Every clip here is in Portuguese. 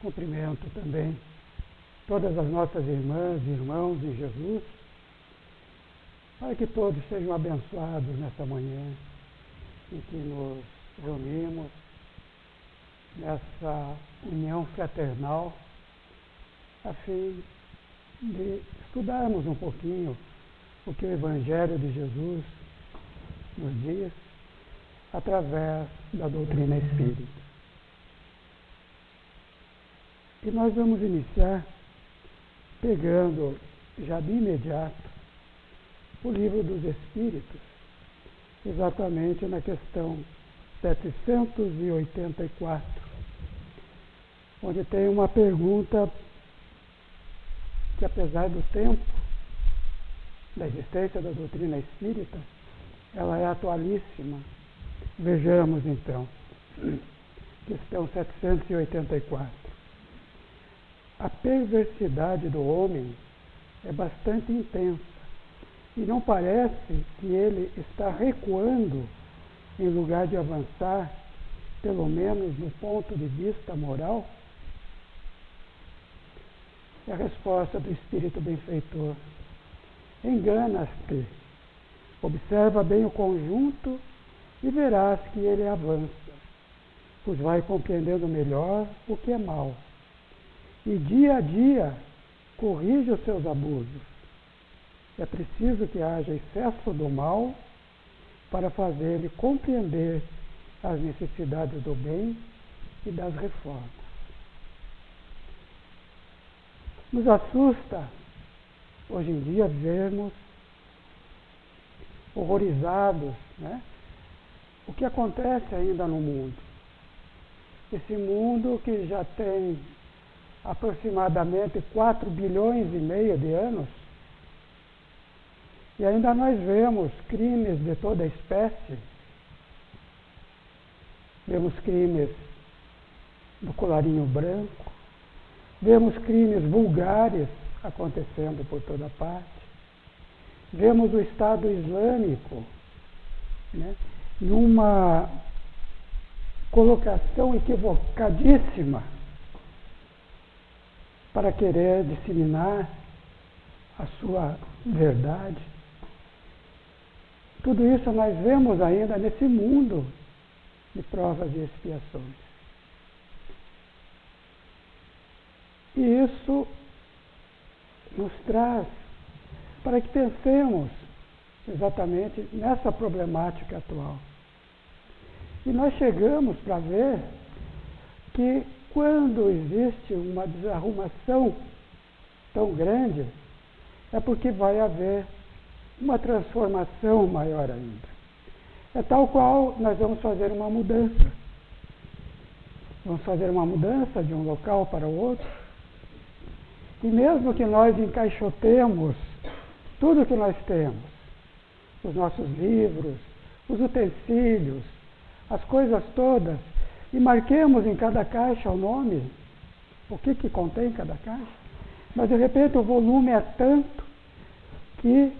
Cumprimento também todas as nossas irmãs e irmãos em Jesus, para que todos sejam abençoados nesta manhã em que nos reunimos nessa união fraternal, a fim de estudarmos um pouquinho o que o Evangelho de Jesus nos diz através da doutrina espírita. E nós vamos iniciar pegando já de imediato o Livro dos Espíritos, exatamente na questão 784, onde tem uma pergunta que, apesar do tempo da existência da doutrina espírita, ela é atualíssima. Vejamos então, questão 784. A perversidade do homem é bastante intensa e não parece que ele está recuando em lugar de avançar, pelo menos no ponto de vista moral? É a resposta do Espírito Benfeitor. Engana-te, observa bem o conjunto e verás que ele avança, pois vai compreendendo melhor o que é mal. E dia a dia corrige os seus abusos. É preciso que haja excesso do mal para fazer-lhe compreender as necessidades do bem e das reformas. Nos assusta, hoje em dia, vermos horrorizados, né, o que acontece ainda no mundo. Esse mundo que já tem aproximadamente 4 bilhões e meio de anos, e ainda nós vemos crimes de toda espécie. Vemos crimes do colarinho branco, vemos crimes vulgares acontecendo por toda parte, vemos o Estado Islâmico, né, numa colocação equivocadíssima para querer disseminar a sua verdade. Tudo isso nós vemos ainda nesse mundo de provas e expiações. E isso nos traz para que pensemos exatamente nessa problemática atual. E nós chegamos para ver que quando existe uma desarrumação tão grande, é porque vai haver uma transformação maior ainda. É tal qual nós vamos fazer uma mudança. Vamos fazer uma mudança de um local para o outro. E mesmo que nós encaixotemos tudo que nós temos, os nossos livros, os utensílios, as coisas todas, e marquemos em cada caixa o nome, o que contém cada caixa, mas de repente o volume é tanto que,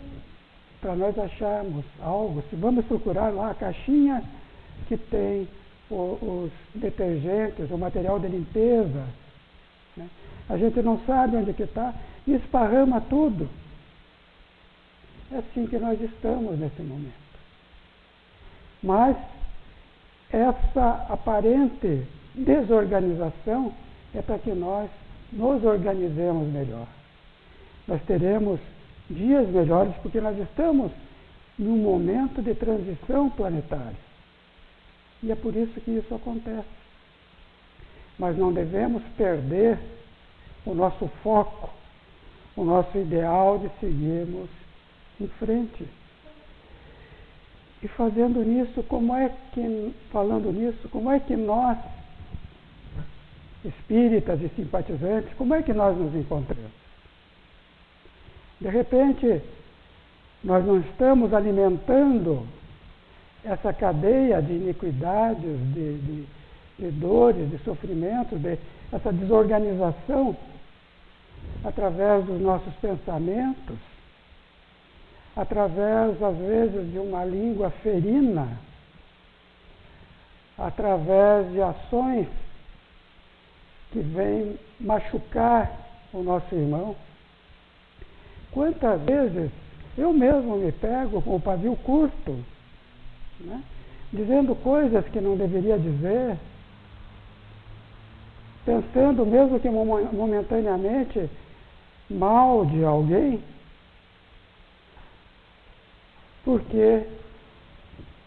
para nós acharmos algo, se vamos procurar lá a caixinha que tem os detergentes, o material de limpeza, né, a gente não sabe onde que está e esparrama tudo. É assim que nós estamos nesse momento. Mas essa aparente desorganização é para que nós nos organizemos melhor. Nós teremos dias melhores porque nós estamos num momento de transição planetária. E é por isso que isso acontece. Mas não devemos perder o nosso foco, o nosso ideal de seguirmos em frente. E falando nisso, como é que nós, espíritas e simpatizantes, como é que nós nos encontramos? De repente, nós não estamos alimentando essa cadeia de iniquidades, de dores, de sofrimentos, essa desorganização através dos nossos pensamentos, através, às vezes, de uma língua ferina, através de ações que vem machucar o nosso irmão. Quantas vezes eu mesmo me pego com o pavio curto, né? Dizendo coisas que não deveria dizer, pensando mesmo que momentaneamente mal de alguém, porque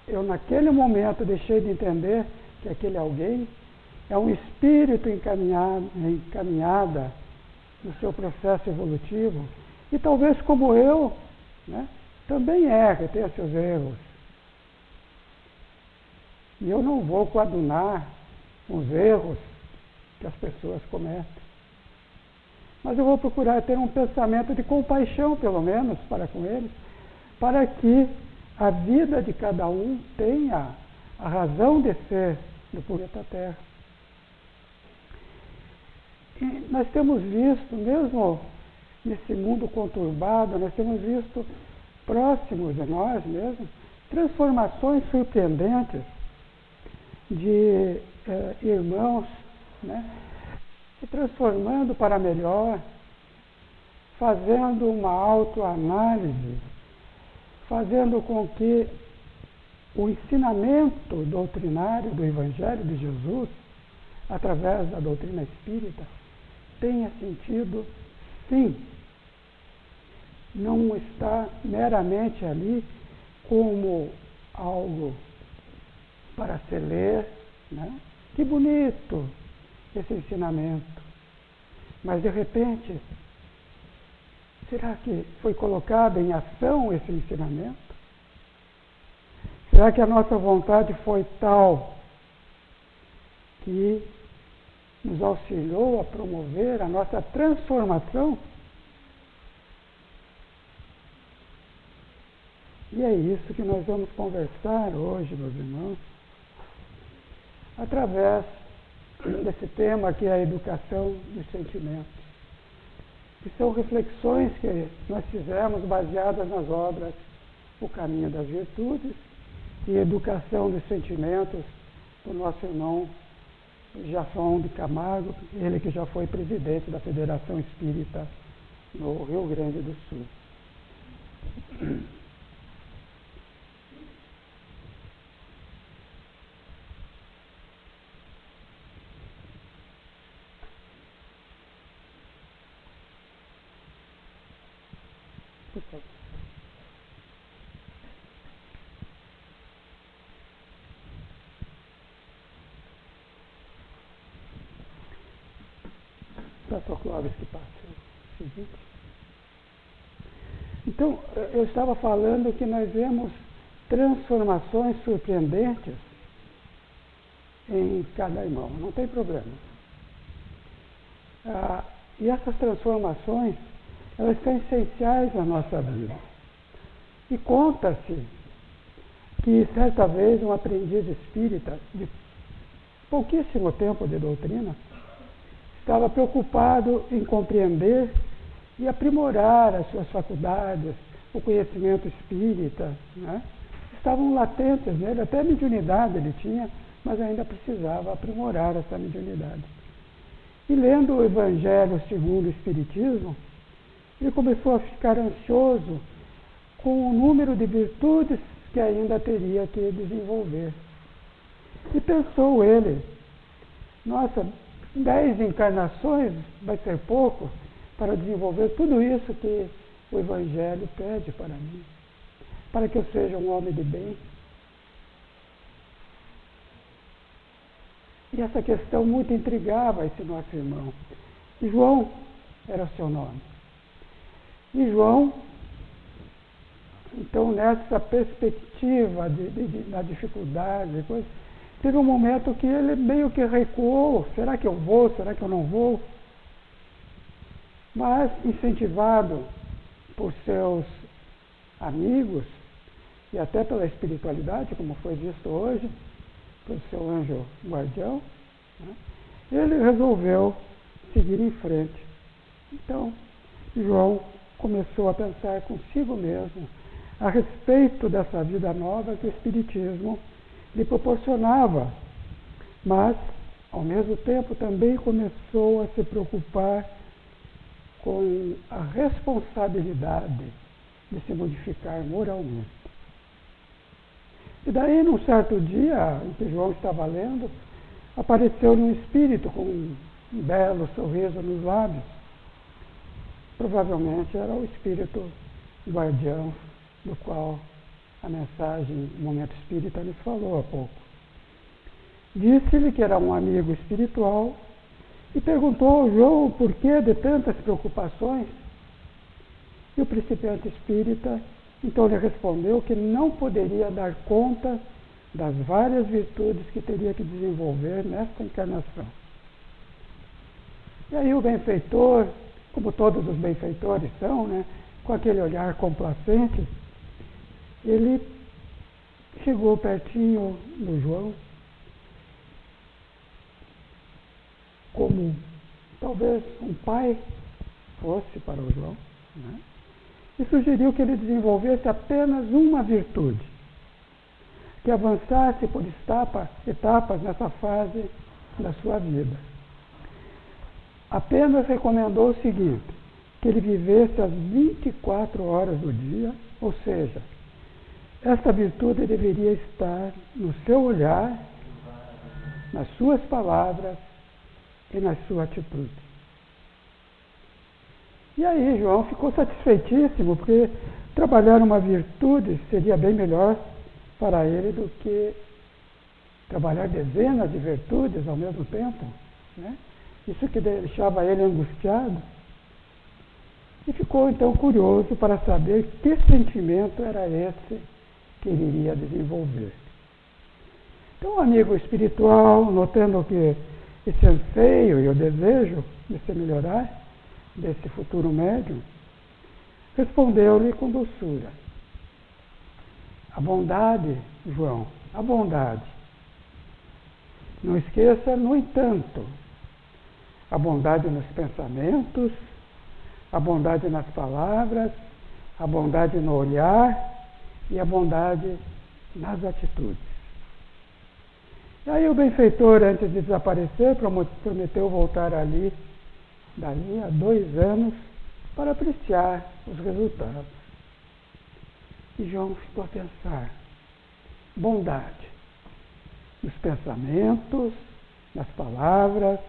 eu naquele momento deixei de entender que aquele alguém é um espírito encaminhada no seu processo evolutivo, e talvez como eu, né, também erra, tenha seus erros. E eu não vou coadunar os erros que as pessoas cometem. Mas eu vou procurar ter um pensamento de compaixão, pelo menos, para com eles, para que a vida de cada um tenha a razão de ser do planeta Terra. E nós temos visto, mesmo nesse mundo conturbado, nós temos visto próximos de nós mesmos, transformações surpreendentes de irmãos, né, se transformando para melhor, fazendo uma autoanálise, fazendo com que o ensinamento doutrinário do Evangelho de Jesus, através da doutrina espírita, tenha sentido, sim. Não está meramente ali como algo para se ler, né? Que bonito esse ensinamento. Mas, de repente, será que foi colocado em ação esse ensinamento? Será que a nossa vontade foi tal que nos auxiliou a promover a nossa transformação? E é isso que nós vamos conversar hoje, meus irmãos, através desse tema que é a educação dos sentimentos, que são reflexões que nós fizemos baseadas nas obras O Caminho das Virtudes e Educação dos Sentimentos do nosso irmão Jafão de Camargo, ele que já foi presidente da Federação Espírita no Rio Grande do Sul. Por favor. Pastor Clóvis que passa. Então, eu estava falando que nós vemos transformações surpreendentes em cada irmão, não tem problema. E essas transformações, elas são essenciais à nossa vida. E conta-se que, certa vez, um aprendiz espírita, de pouquíssimo tempo de doutrina, estava preocupado em compreender e aprimorar as suas faculdades, o conhecimento espírita, né? Estavam latentes nele, até mediunidade ele tinha, mas ainda precisava aprimorar essa mediunidade. E lendo o Evangelho segundo o Espiritismo, ele começou a ficar ansioso com o número de virtudes que ainda teria que desenvolver. E pensou ele, nossa, 10 encarnações vai ser pouco para desenvolver tudo isso que o Evangelho pede para mim, para que eu seja um homem de bem. E essa questão muito intrigava esse nosso irmão. João era o seu nome. E João, então, nessa perspectiva da dificuldade, teve um momento que ele meio que recuou. Será que eu vou? Será que eu não vou? Mas, incentivado por seus amigos e até pela espiritualidade, como foi visto hoje, pelo seu anjo guardião, né, ele resolveu seguir em frente. Então, João começou a pensar consigo mesmo a respeito dessa vida nova que o Espiritismo lhe proporcionava, mas ao mesmo tempo também começou a se preocupar com a responsabilidade de se modificar moralmente. E daí, num certo dia, em que João estava lendo, apareceu-lhe um espírito com um belo sorriso nos lábios. Provavelmente era o espírito guardião do qual a mensagem Momento Espírita lhes falou há pouco. Disse-lhe que era um amigo espiritual e perguntou ao João o porquê de tantas preocupações. E o principiante espírita então lhe respondeu que não poderia dar conta das várias virtudes que teria que desenvolver nesta encarnação. E aí o benfeitor, como todos os benfeitores são, né, com aquele olhar complacente, ele chegou pertinho do João, como talvez um pai fosse para o João, né? E sugeriu que ele desenvolvesse apenas uma virtude, que avançasse por etapas nessa fase da sua vida. Apenas recomendou o seguinte, que ele vivesse as 24 horas do dia, ou seja, esta virtude deveria estar no seu olhar, nas suas palavras e na sua atitude. E aí João ficou satisfeitíssimo, porque trabalhar uma virtude seria bem melhor para ele do que trabalhar dezenas de virtudes ao mesmo tempo, né? Isso que deixava ele angustiado. E ficou então curioso para saber que sentimento era esse que ele iria desenvolver. Então o amigo espiritual, notando que esse anseio e o desejo de se melhorar, desse futuro médium, respondeu-lhe com doçura. A bondade, João, a bondade. Não esqueça, no entanto, a bondade nos pensamentos, a bondade nas palavras, a bondade no olhar e a bondade nas atitudes. E aí o benfeitor, antes de desaparecer, prometeu voltar dali a 2 anos para apreciar os resultados. E João ficou a pensar, bondade nos pensamentos, nas palavras,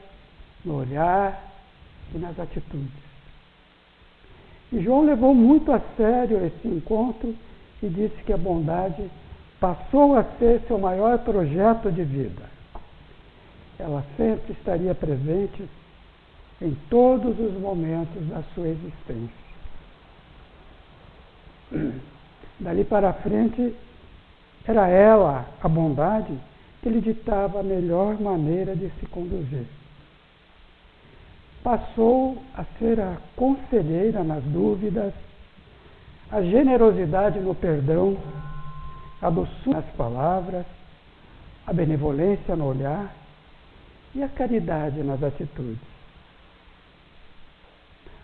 no olhar e nas atitudes. E João levou muito a sério esse encontro e disse que a bondade passou a ser seu maior projeto de vida. Ela sempre estaria presente em todos os momentos da sua existência. Dali para frente, era ela, a bondade, que lhe ditava a melhor maneira de se conduzir. Passou a ser a conselheira nas dúvidas, a generosidade no perdão, a doçura nas palavras, a benevolência no olhar e a caridade nas atitudes.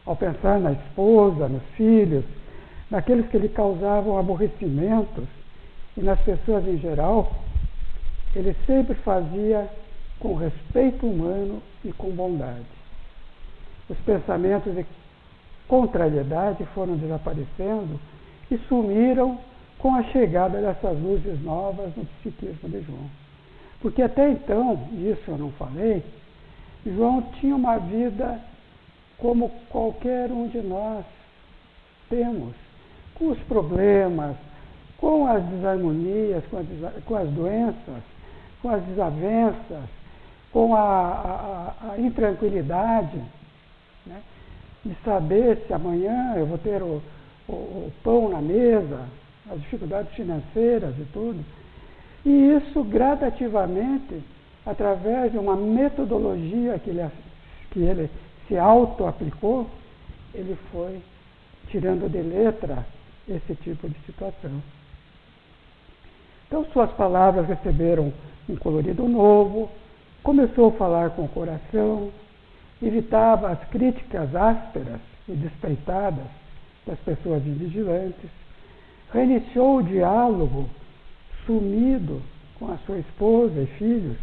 Ao pensar na esposa, nos filhos, naqueles que lhe causavam aborrecimentos e nas pessoas em geral, ele sempre fazia com respeito humano e com bondade. Os pensamentos de contrariedade foram desaparecendo e sumiram com a chegada dessas luzes novas no psiquismo de João. Porque até então, isso eu não falei, João tinha uma vida como qualquer um de nós temos, com os problemas, com as desarmonias, com as doenças, com as desavenças, com a intranquilidade, né? De saber se amanhã eu vou ter o pão na mesa, as dificuldades financeiras e tudo. E isso gradativamente, através de uma metodologia que ele se auto-aplicou, ele foi tirando de letra esse tipo de situação. Então suas palavras receberam um colorido novo, começou a falar com o coração, evitava as críticas ásperas e despeitadas das pessoas invigilantes, reiniciou o diálogo sumido com a sua esposa e filhos,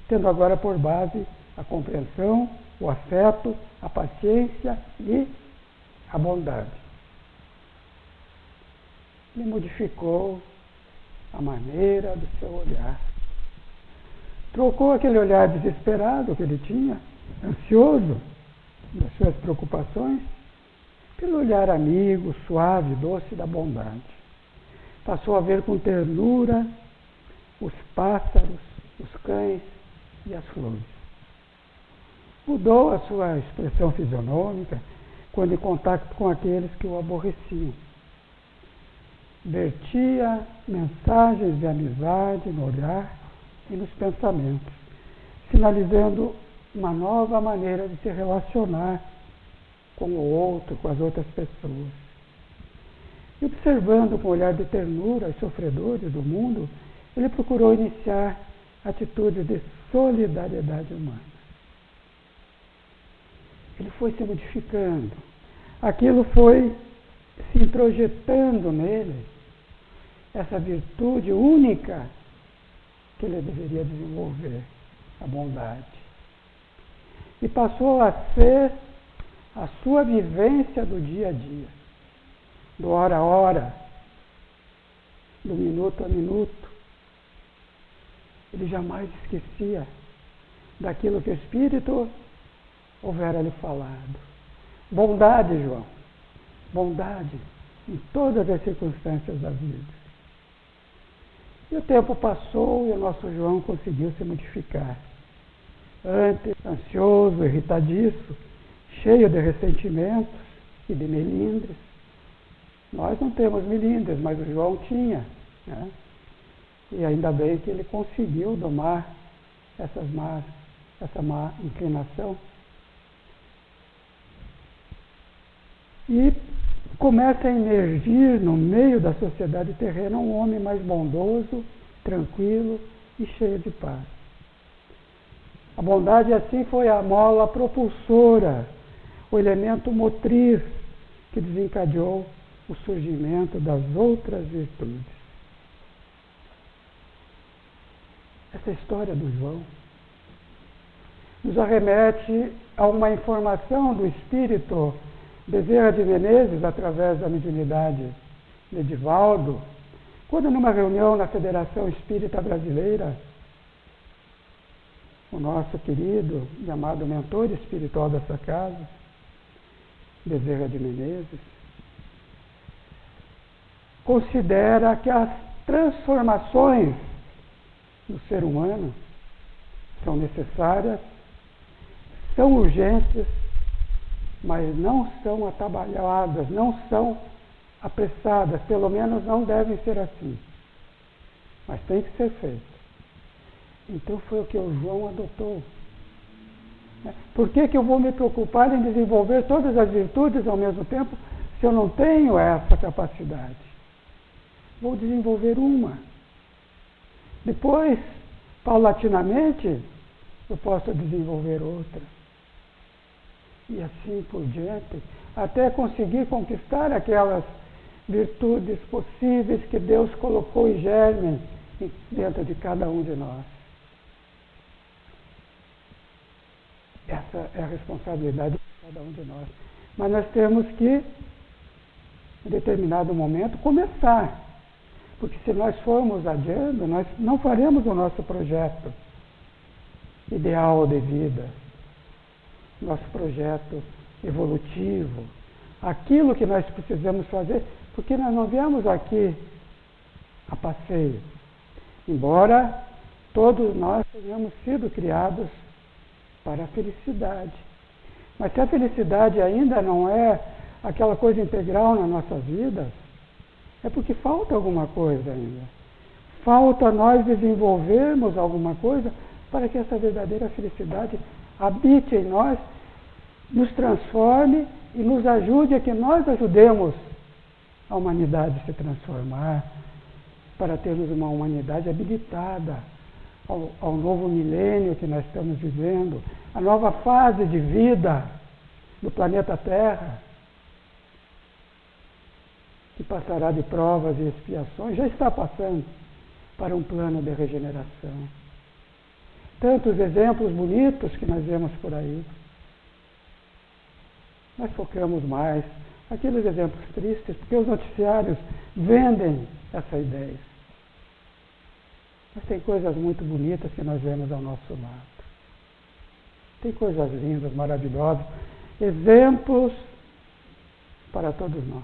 tendo agora por base a compreensão, o afeto, a paciência e a bondade. Ele modificou a maneira do seu olhar. Trocou aquele olhar desesperado que ele tinha, ansioso das suas preocupações, pelo olhar amigo, suave, doce da bondade. Passou a ver com ternura os pássaros, os cães e as flores. Mudou a sua expressão fisionômica quando em contato com aqueles que o aborreciam. Vertia mensagens de amizade no olhar e nos pensamentos, sinalizando uma nova maneira de se relacionar com o outro, com as outras pessoas. E observando com o olhar de ternura os sofredores do mundo, ele procurou iniciar atitudes de solidariedade humana. Ele foi se modificando. Aquilo foi se introjetando nele, essa virtude única que ele deveria desenvolver, a bondade. E passou a ser a sua vivência do dia a dia, do hora a hora, do minuto a minuto. Ele jamais esquecia daquilo que o Espírito houvera lhe falado. Bondade, João, bondade em todas as circunstâncias da vida. E o tempo passou e o nosso João conseguiu se modificar. Antes, ansioso, irritadiço, cheio de ressentimentos e de melindres. Nós não temos melindres, mas o João tinha, né? E ainda bem que ele conseguiu domar essa má inclinação. E começa a emergir no meio da sociedade terrena um homem mais bondoso, tranquilo e cheio de paz. A bondade, assim, foi a mola propulsora, o elemento motriz que desencadeou o surgimento das outras virtudes. Essa história do João nos arremete a uma informação do espírito Bezerra de Menezes, através da mediunidade de Edivaldo, quando numa reunião na Federação Espírita Brasileira, o nosso querido e amado mentor espiritual dessa casa, Bezerra de Menezes, considera que as transformações do ser humano são necessárias, são urgentes, mas não são atabalhadas, não são apressadas, pelo menos não devem ser assim. Mas tem que ser feito. Então foi o que o João adotou. Por que eu vou me preocupar em desenvolver todas as virtudes ao mesmo tempo se eu não tenho essa capacidade? Vou desenvolver uma. Depois, paulatinamente, eu posso desenvolver outra. E assim por diante, até conseguir conquistar aquelas virtudes possíveis que Deus colocou em germe dentro de cada um de nós. Essa é a responsabilidade de cada um de nós. Mas nós temos que, em determinado momento, começar. Porque se nós formos adiando, nós não faremos o nosso projeto ideal de vida, nosso projeto evolutivo, aquilo que nós precisamos fazer, porque nós não viemos aqui a passeio. Embora todos nós tenhamos sido criados para a felicidade. Mas se a felicidade ainda não é aquela coisa integral na nossa vida, é porque falta alguma coisa ainda. Falta nós desenvolvermos alguma coisa para que essa verdadeira felicidade habite em nós, nos transforme e nos ajude a que nós ajudemos a humanidade a se transformar, para termos uma humanidade habilitada ao novo milênio que nós estamos vivendo, a nova fase de vida do planeta Terra, que passará de provas e expiações, já está passando para um plano de regeneração. tantos exemplos bonitos que nós vemos por aí. Nós focamos mais aqueles exemplos tristes, porque os noticiários vendem essa ideia. Mas tem coisas muito bonitas que nós vemos ao nosso lado. Tem coisas lindas, maravilhosas, exemplos para todos nós.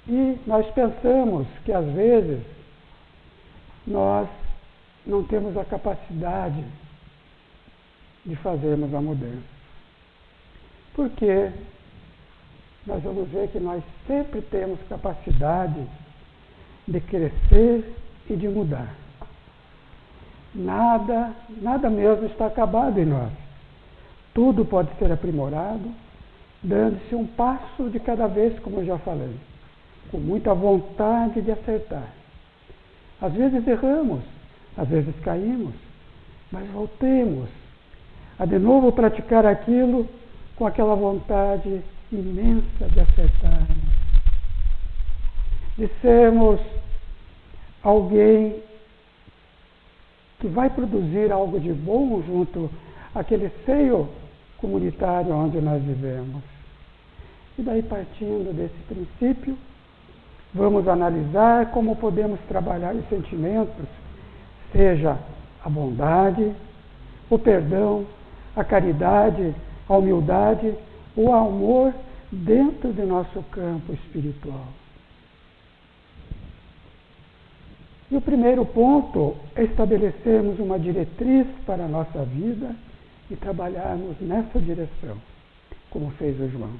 E nós pensamos que às vezes nós não temos a capacidade de fazermos a mudança. Porque nós vamos ver que nós sempre temos capacidade de crescer e de mudar. Nada mesmo está acabado em nós. Tudo pode ser aprimorado, dando-se um passo de cada vez, como eu já falei, com muita vontade de acertar. Às vezes erramos, às vezes caímos, mas voltemos a de novo praticar aquilo com aquela vontade imensa de acertarmos, de sermos alguém que vai produzir algo de bom junto àquele seio comunitário onde nós vivemos. E daí, partindo desse princípio, vamos analisar como podemos trabalhar os sentimentos, seja a bondade, o perdão, a caridade, a humildade, o amor dentro do nosso campo espiritual. E o primeiro ponto é estabelecermos uma diretriz para a nossa vida e trabalharmos nessa direção, como fez o João.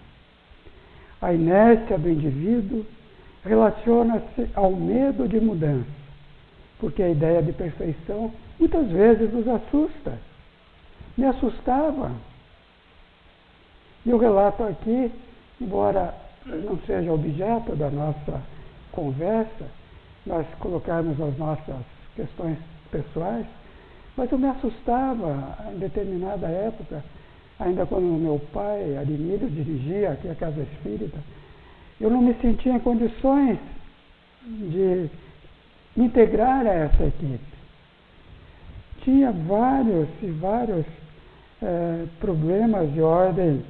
A inércia do indivíduo relaciona-se ao medo de mudança, porque a ideia de perfeição muitas vezes nos assusta. Me assustava. E o relato aqui, embora não seja objeto da nossa conversa, nós colocarmos as nossas questões pessoais, mas eu me assustava em determinada época, ainda quando meu pai, Arimílio, dirigia aqui a Casa Espírita, eu não me sentia em condições de me integrar a essa equipe. Tinha vários problemas de ordem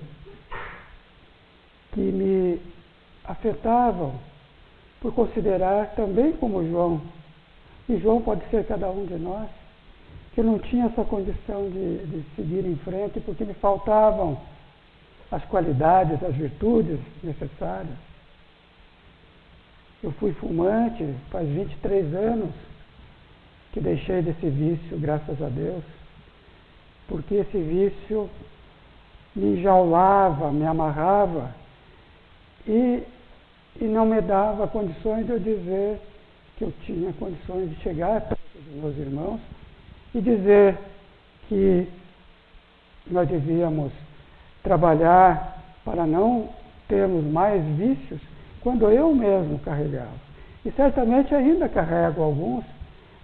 que me afetavam, por considerar também como João, e João pode ser cada um de nós, que eu não tinha essa condição de seguir em frente, porque me faltavam as qualidades, as virtudes necessárias. Eu fui fumante, faz 23 anos que deixei desse vício, graças a Deus, porque esse vício me enjaulava, me amarrava e não me dava condições de eu dizer que eu tinha condições de chegar perto dos meus irmãos e dizer que nós devíamos trabalhar para não termos mais vícios quando eu mesmo carregava. E certamente ainda carrego alguns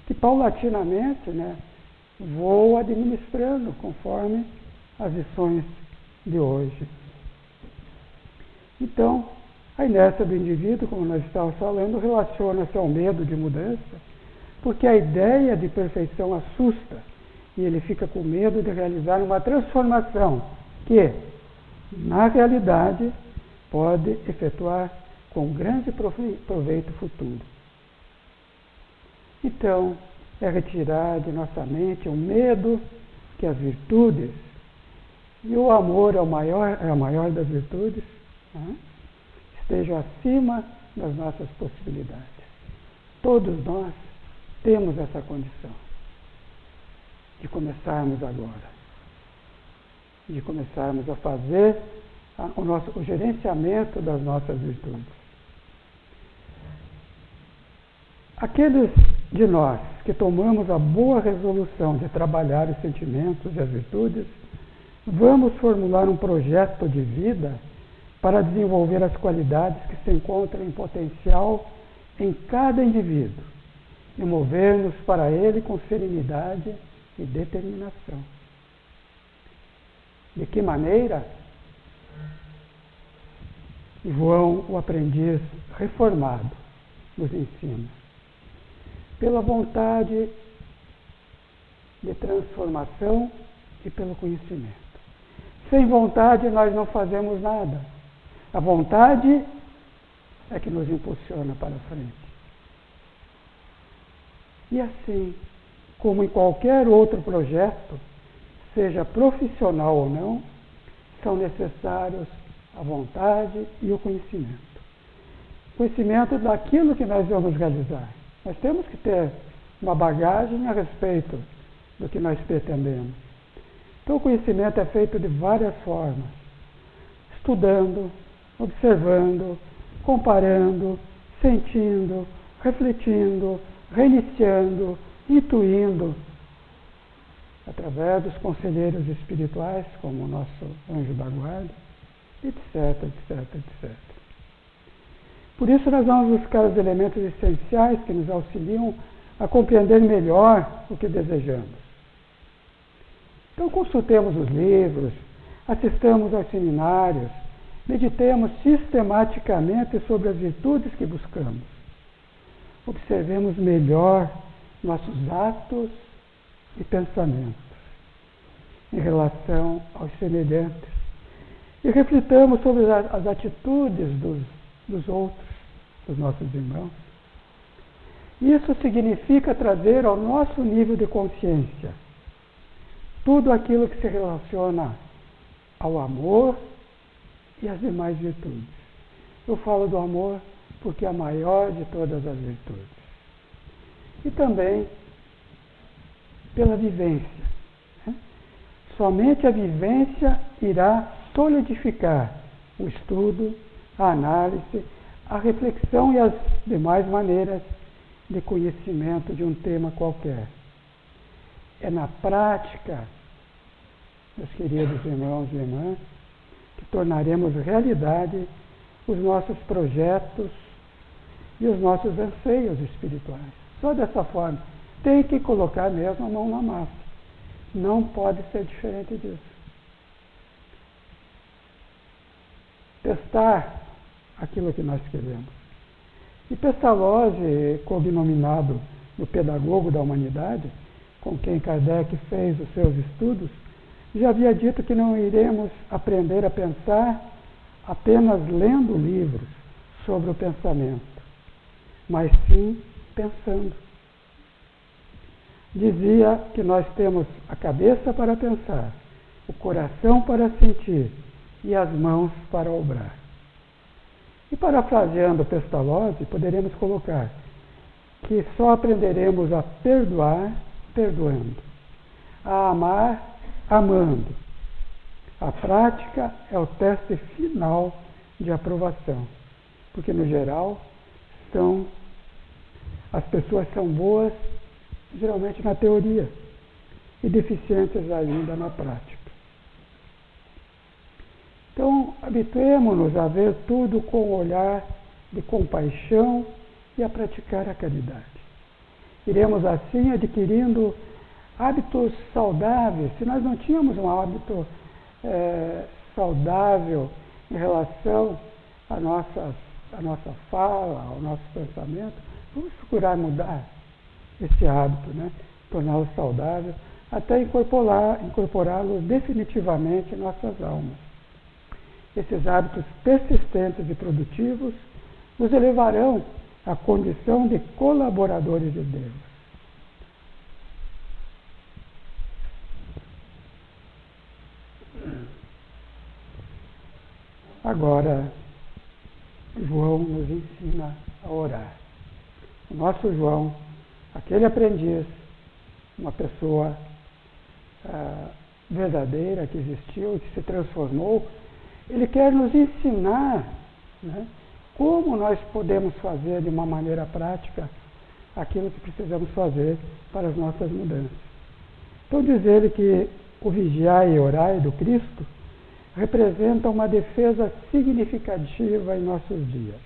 que paulatinamente vou administrando conforme as lições de hoje. Então, a inércia do indivíduo, como nós estávamos falando, relaciona-se ao medo de mudança, porque a ideia de perfeição assusta e ele fica com medo de realizar uma transformação que, na realidade, pode efetuar com grande proveito futuro. Então, é retirar de nossa mente o medo que as virtudes, e o amor é a maior das virtudes, estejam acima das nossas possibilidades. Todos nós temos essa condição de começarmos agora, de começarmos a fazer o gerenciamento das nossas virtudes. Aqueles de nós que tomamos a boa resolução de trabalhar os sentimentos e as virtudes, vamos formular um projeto de vida para desenvolver as qualidades que se encontram em potencial em cada indivíduo e mover-nos para ele com serenidade e determinação. De que maneira? João, o aprendiz reformado, nos ensina? Pela vontade de transformação e pelo conhecimento. Sem vontade nós não fazemos nada. A vontade é que nos impulsiona para frente. E assim, como em qualquer outro projeto, seja profissional ou não, são necessários a vontade e o conhecimento. Conhecimento daquilo que nós vamos realizar. Nós temos que ter uma bagagem a respeito do que nós pretendemos. Então o conhecimento é feito de várias formas. Estudando, observando, comparando, sentindo, refletindo, reiniciando, intuindo, através dos conselheiros espirituais, como o nosso anjo da guarda, etc, etc, etc. Por isso nós vamos buscar os elementos essenciais que nos auxiliam a compreender melhor o que desejamos. Então consultemos os livros, assistamos aos seminários, meditemos sistematicamente sobre as virtudes que buscamos. Observemos melhor nossos atos e pensamentos em relação aos semelhantes e reflitamos sobre as atitudes dos outros, dos nossos irmãos. Isso significa trazer ao nosso nível de consciência tudo aquilo que se relaciona ao amor e às demais virtudes. Eu falo do amor porque é a maior de todas as virtudes. E também pela vivência. Somente a vivência irá solidificar o estudo, a análise, a reflexão e as demais maneiras de conhecimento de um tema qualquer. É na prática, meus queridos irmãos e irmãs, que tornaremos realidade os nossos projetos e os nossos anseios espirituais. Só dessa forma. Tem que colocar mesmo a mão na massa. Não pode ser diferente disso. Testar aquilo que nós queremos. E Pestalozzi, cognominado o pedagogo da humanidade, com quem Kardec fez os seus estudos, já havia dito que não iremos aprender a pensar apenas lendo livros sobre o pensamento, mas sim pensando. Dizia que nós temos a cabeça para pensar, o coração para sentir e as mãos para obrar. E parafraseando Pestalozzi, poderemos colocar que só aprenderemos a perdoar perdoando, a amar amando. A prática é o teste final de aprovação, porque no geral as pessoas são boas geralmente na teoria e deficientes ainda na prática. Então, habituemo-nos a ver tudo com um olhar de compaixão e a praticar a caridade. Iremos assim adquirindo hábitos saudáveis. Se nós não tínhamos um hábito saudável em relação à nossa fala, ao nosso pensamento, vamos procurar mudar esse hábito, né? Torná-lo saudável, até incorporá-lo definitivamente em nossas almas. Esses hábitos persistentes e produtivos nos elevarão à condição de colaboradores de Deus. Agora, João nos ensina a orar. O nosso João, aquele aprendiz, uma pessoa verdadeira que existiu e que se transformou, ele quer nos ensinar, né, como nós podemos fazer de uma maneira prática aquilo que precisamos fazer para as nossas mudanças. Então diz ele que o vigiai e orai do Cristo representa uma defesa significativa em nossos dias.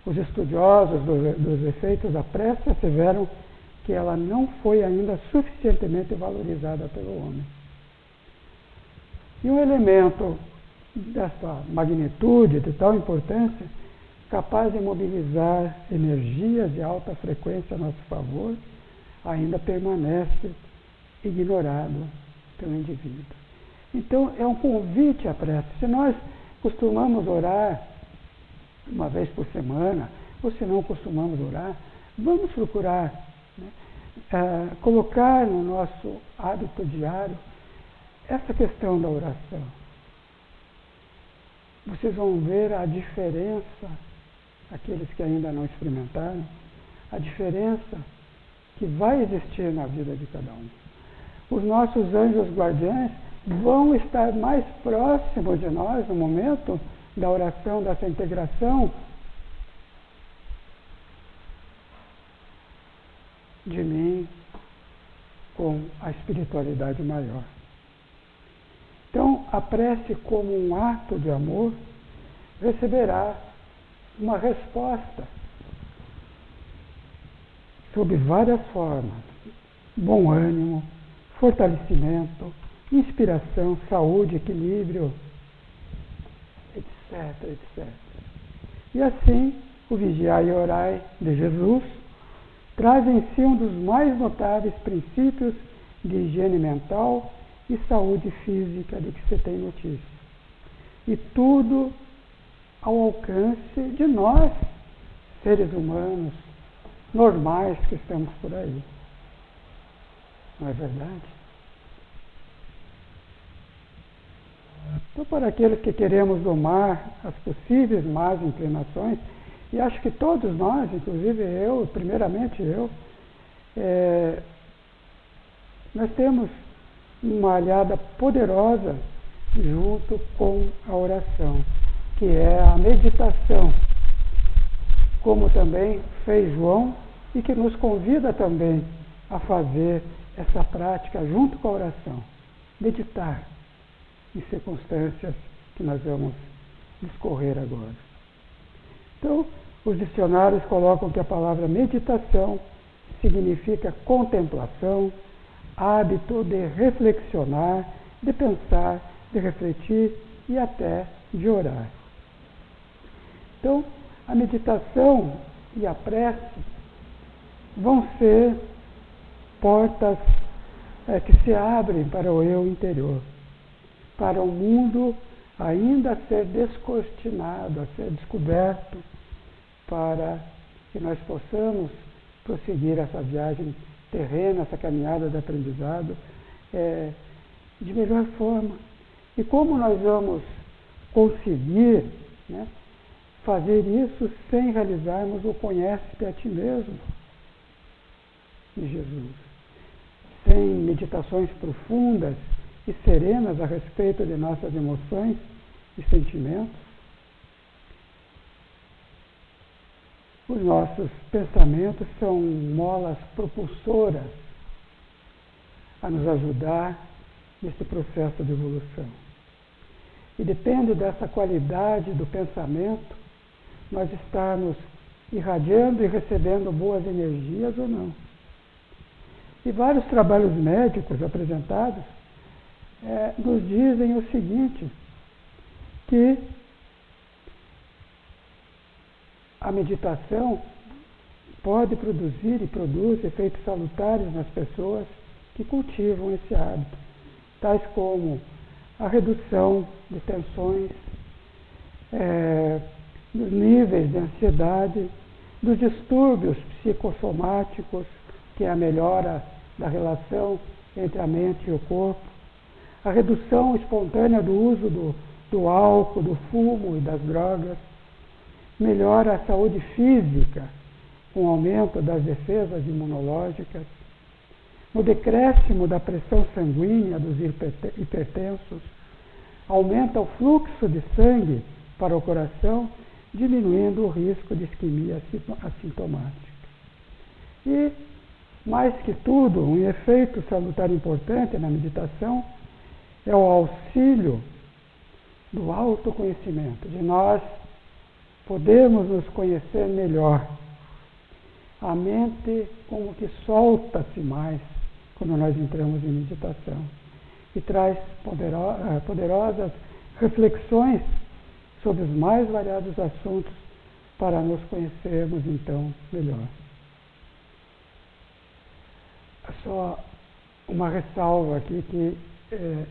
Os estudiosos dos efeitos da prece asseveram que ela não foi ainda suficientemente valorizada pelo homem. E um elemento dessa magnitude, de tal importância, capaz de mobilizar energias de alta frequência a nosso favor, ainda permanece ignorado pelo indivíduo. Então, é um convite à prece. Se nós costumamos orar uma vez por semana, ou se não costumamos orar, vamos procurar, né, colocar no nosso hábito diário essa questão da oração. Vocês vão ver a diferença, aqueles que ainda não experimentaram, a diferença que vai existir na vida de cada um. Os nossos anjos guardiães vão estar mais próximos de nós no momento da oração, dessa integração de mim com a espiritualidade maior. Então, a prece como um ato de amor receberá uma resposta sob várias formas: bom ânimo, fortalecimento, inspiração, saúde, equilíbrio, etc, etc. E assim, o Vigiai e Orai de Jesus traz em si um dos mais notáveis princípios de higiene mental e saúde física de que se tem notícia. E tudo ao alcance de nós, seres humanos, normais que estamos por aí. Não é verdade? Então, para aqueles que queremos domar as possíveis más inclinações, e acho que todos nós, inclusive eu, primeiramente eu, nós temos uma aliada poderosa junto com a oração, que é a meditação, como também fez João, e que nos convida também a fazer essa prática junto com a oração, meditar em circunstâncias que nós vamos discorrer agora. Então, os dicionários colocam que a palavra meditação significa contemplação, hábito de reflexionar, de pensar, de refletir e até de orar. Então, a meditação e a prece vão ser portas que se abrem para o eu interior, para o mundo ainda a ser descortinado, a ser descoberto, para que nós possamos prosseguir essa viagem terrena, essa caminhada de aprendizado de melhor forma. E como nós vamos conseguir, né, fazer isso sem realizarmos o conhece-te a ti mesmo de Jesus? Sem meditações profundas e serenas a respeito de nossas emoções e sentimentos? Os nossos pensamentos são molas propulsoras a nos ajudar nesse processo de evolução. E depende dessa qualidade do pensamento, nós estarmos irradiando e recebendo boas energias ou não. E vários trabalhos médicos apresentados nos dizem o seguinte, que a meditação pode produzir e produz efeitos salutares nas pessoas que cultivam esse hábito, tais como a redução de tensões, dos níveis de ansiedade, dos distúrbios psicossomáticos, que é a melhora da relação entre a mente e o corpo, a redução espontânea do uso do álcool, do fumo e das drogas, melhora a saúde física, com o aumento das defesas imunológicas, no decréscimo da pressão sanguínea dos hipertensos, aumenta o fluxo de sangue para o coração, diminuindo o risco de isquemia assintomática. E, mais que tudo, um efeito salutar importante na meditação é o auxílio do autoconhecimento, de nós podemos nos conhecer melhor. A mente como que solta-se mais quando nós entramos em meditação e traz poderosas reflexões sobre os mais variados assuntos para nos conhecermos então melhor. Só uma ressalva aqui que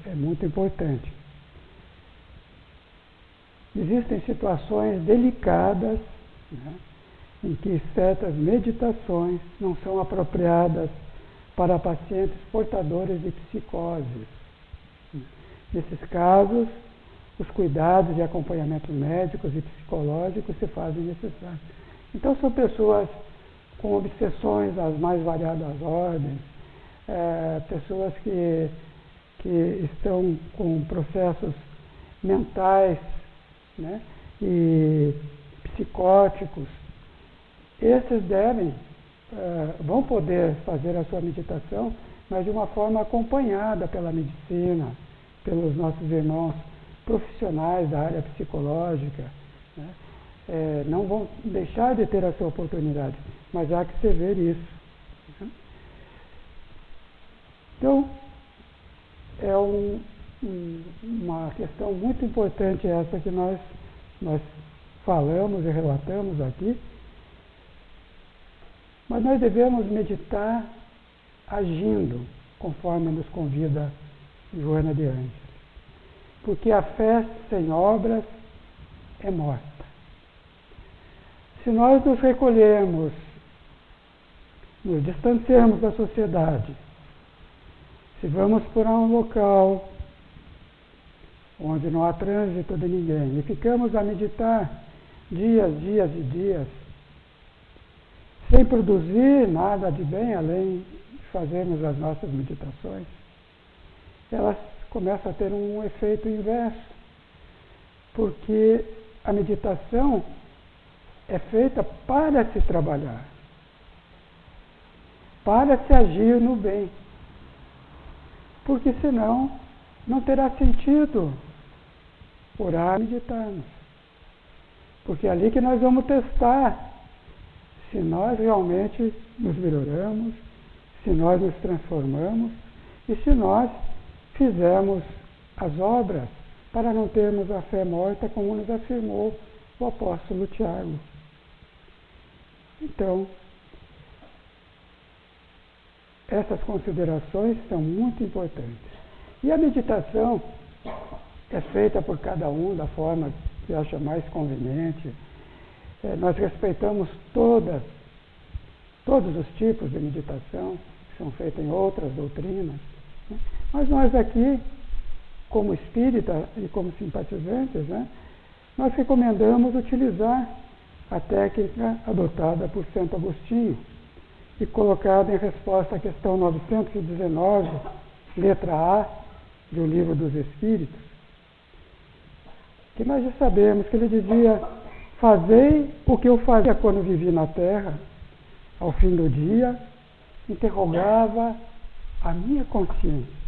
é muito importante. Existem situações delicadas, né, em que certas meditações não são apropriadas para pacientes portadores de psicoses. Nesses casos, os cuidados de acompanhamento médicos e psicológicos se fazem necessários. Então, são pessoas com obsessões das mais variadas ordens, pessoas que estão com processos mentais, né, e psicóticos. Esses vão poder fazer a sua meditação, mas de uma forma acompanhada pela medicina, pelos nossos irmãos profissionais da área psicológica, né? Não vão deixar de ter a sua oportunidade, mas há que se ver isso, né? Então, é uma questão muito importante essa que nós falamos e relatamos aqui, mas nós devemos meditar agindo, conforme nos convida Joana de Ângeles. Porque a fé sem obras é morta. Se nós nos recolhermos, nos distanciarmos da sociedade, se vamos para um local onde não há trânsito de ninguém e ficamos a meditar dias e dias, sem produzir nada de bem, além de fazermos as nossas meditações, elas começam a ter um efeito inverso, porque a meditação é feita para se trabalhar, para se agir no bem, porque senão não terá sentido orar e meditarmos, porque é ali que nós vamos testar se nós realmente nos melhoramos, se nós nos transformamos e se nós fizermos as obras para não termos a fé morta, como nos afirmou o apóstolo Tiago. Então, essas considerações são muito importantes. E a meditação é feita por cada um da forma que acha mais conveniente. Nós respeitamos todos os tipos de meditação que são feitos em outras doutrinas, né? Mas nós aqui, como espírita e como simpatizantes, né, nós recomendamos utilizar a técnica adotada por Santo Agostinho e colocada em resposta à questão 919, letra A, do Livro dos Espíritos, que nós já sabemos que ele dizia: fazei o que eu fazia quando vivi na Terra, ao fim do dia, interrogava a minha consciência.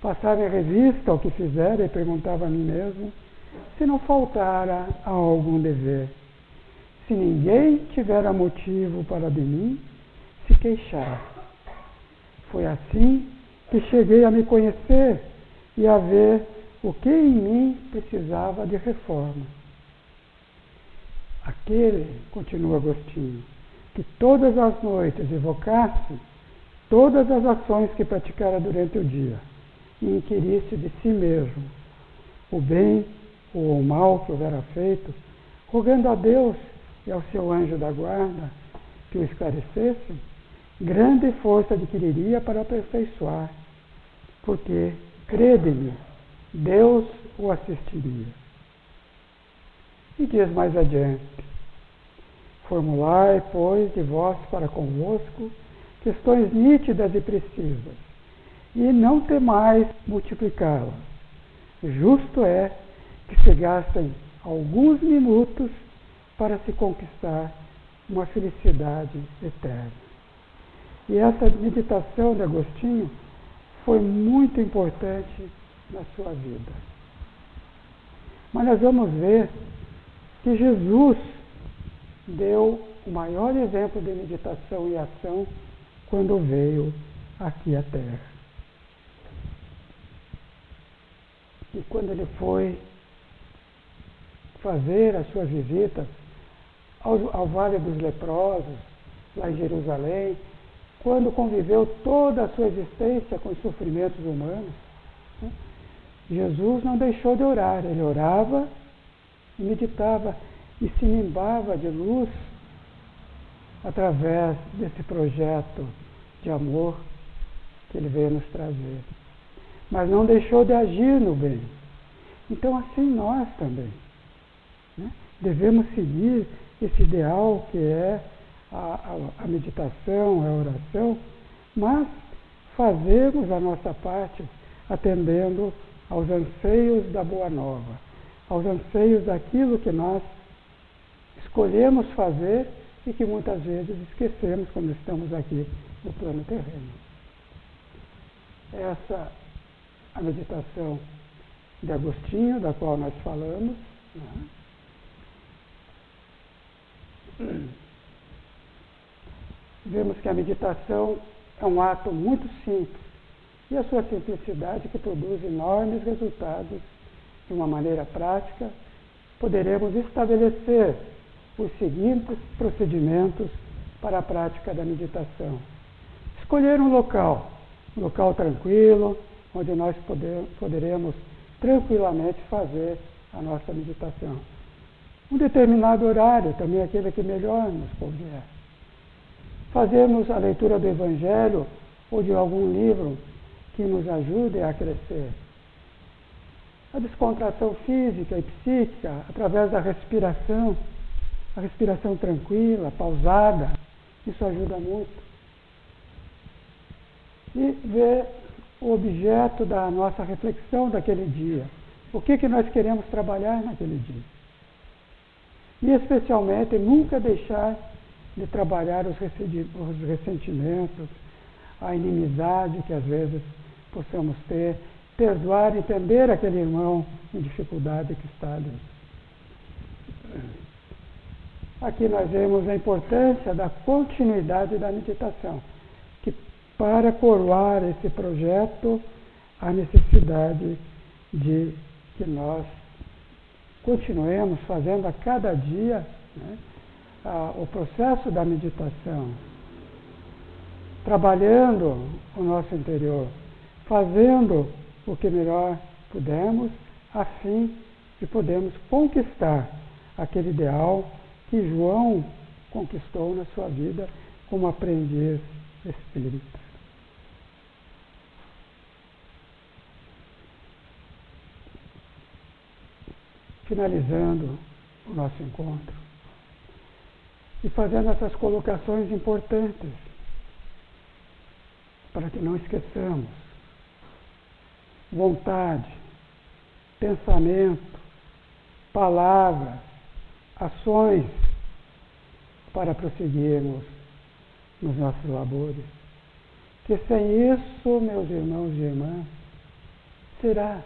Passava em revista ao que fizera e perguntava a mim mesmo se não faltara a algum dever, se ninguém tivera motivo para de mim se queixar. Foi assim que cheguei a me conhecer e a ver o que em mim precisava de reforma. Aquele, continua Agostinho, que todas as noites evocasse todas as ações que praticara durante o dia e inquirisse de si mesmo o bem ou o mal que houvera feito, rogando a Deus e ao seu anjo da guarda que o esclarecesse, grande força adquiriria para aperfeiçoar, porque, crede-me, Deus o assistiria. E diz mais adiante: formulai, pois, de vós para convosco questões nítidas e precisas, e não temais multiplicá-las. Justo é que se gastem alguns minutos para se conquistar uma felicidade eterna. E essa meditação de Agostinho foi muito importante na sua vida. Mas nós vamos ver que Jesus deu o maior exemplo de meditação e ação quando veio aqui à Terra. E quando ele foi fazer as suas visitas ao Vale dos Leprosos, lá em Jerusalém, quando conviveu toda a sua existência com os sofrimentos humanos, né? Jesus não deixou de orar, ele orava e meditava e se nimbava de luz através desse projeto de amor que ele veio nos trazer. Mas não deixou de agir no bem. Então, assim nós também, né? Devemos seguir esse ideal que é a meditação, a oração, mas fazermos a nossa parte atendendo aos anseios da Boa Nova, aos anseios daquilo que nós escolhemos fazer e que muitas vezes esquecemos quando estamos aqui no plano terreno. Essa a meditação de Agostinho, da qual nós falamos, né? Vemos que a meditação é um ato muito simples e a sua simplicidade que produz enormes resultados de uma maneira prática. Poderemos estabelecer os seguintes procedimentos para a prática da meditação. Escolher um local tranquilo, onde nós poderemos tranquilamente fazer a nossa meditação. Um determinado horário, também aquele que melhor nos convier. Fazermos a leitura do Evangelho ou de algum livro que nos ajude a crescer. A descontração física e psíquica, através da respiração, a respiração tranquila, pausada, isso ajuda muito. E ver o objeto da nossa reflexão daquele dia. O que nós queremos trabalhar naquele dia. E, especialmente, nunca deixar de trabalhar os ressentimentos, a inimizade que às vezes possamos ter, perdoar, entender aquele irmão em dificuldade que está ali. Aqui nós vemos a importância da continuidade da meditação, que para coroar esse projeto, há necessidade de que nós continuemos fazendo a cada dia, né, o processo da meditação, trabalhando o nosso interior, fazendo o que melhor pudermos, a fim de podermos conquistar aquele ideal que João conquistou na sua vida como aprendiz espírita. Finalizando o nosso encontro e fazendo essas colocações importantes para que não esqueçamos: vontade, pensamento, palavras, ações para prosseguirmos nos nossos labores. Que sem isso, meus irmãos e irmãs, será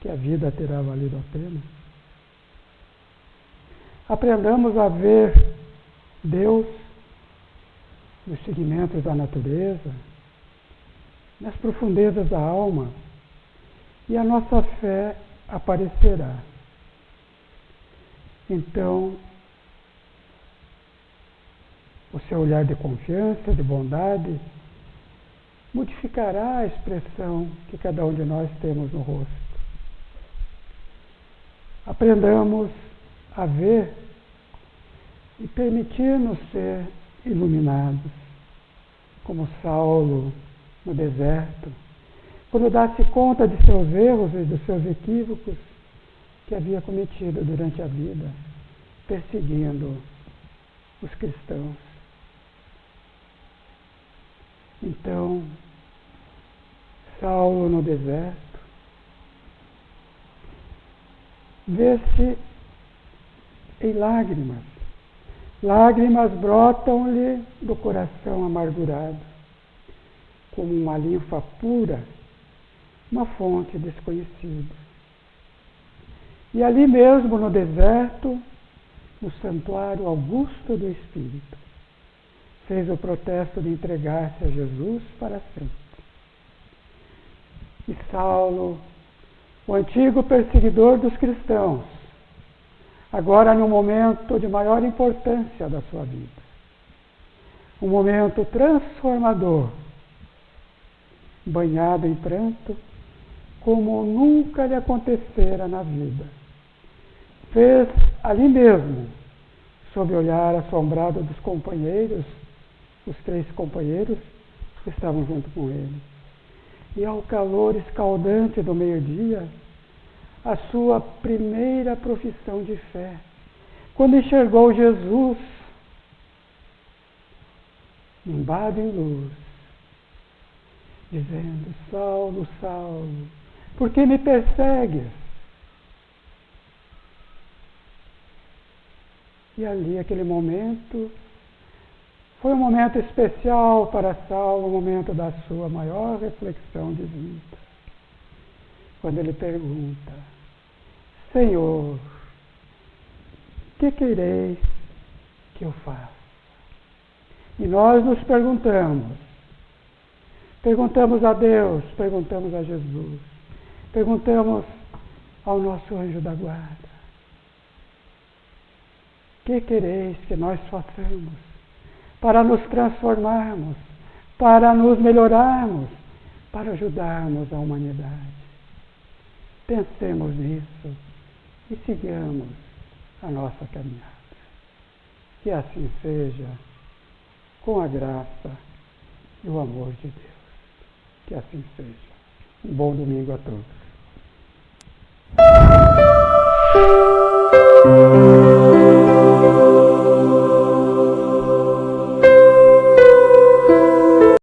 que a vida terá valido a pena? Aprendamos a ver Deus nos segmentos da natureza, nas profundezas da alma, e a nossa fé aparecerá. Então, o seu olhar de confiança, de bondade, modificará a expressão que cada um de nós temos no rosto. Aprendamos a ver e permitir-nos ser iluminados, como Saulo no deserto, quando dá-se conta de seus erros e dos seus equívocos que havia cometido durante a vida, perseguindo os cristãos. Então, Saulo no deserto, vê-se em lágrimas. Lágrimas brotam-lhe do coração amargurado, como uma linfa pura, uma fonte desconhecida. E ali mesmo no deserto, no santuário augusto do Espírito, fez o protesto de entregar-se a Jesus para sempre. E Saulo, o antigo perseguidor dos cristãos, agora num momento de maior importância da sua vida. Um momento transformador, banhado em pranto, como nunca lhe acontecera na vida. Fez ali mesmo, sob o olhar assombrado dos companheiros, os 3 companheiros que estavam junto com ele. E ao calor escaldante do meio-dia, a sua primeira profissão de fé, quando enxergou Jesus, nimbado em luz, dizendo: Saulo, Saulo, por que me persegues? E ali, aquele momento, foi um momento especial para Saulo, o momento da sua maior reflexão de vida. Quando ele pergunta: Senhor, que quereis que eu faça? E nós nos perguntamos a Deus, perguntamos a Jesus, perguntamos ao nosso anjo da guarda: que quereis que nós façamos para nos transformarmos, para nos melhorarmos, para ajudarmos a humanidade? Pensemos nisso e sigamos a nossa caminhada. Que assim seja, com a graça e o amor de Deus. Que assim seja. Um bom domingo a todos.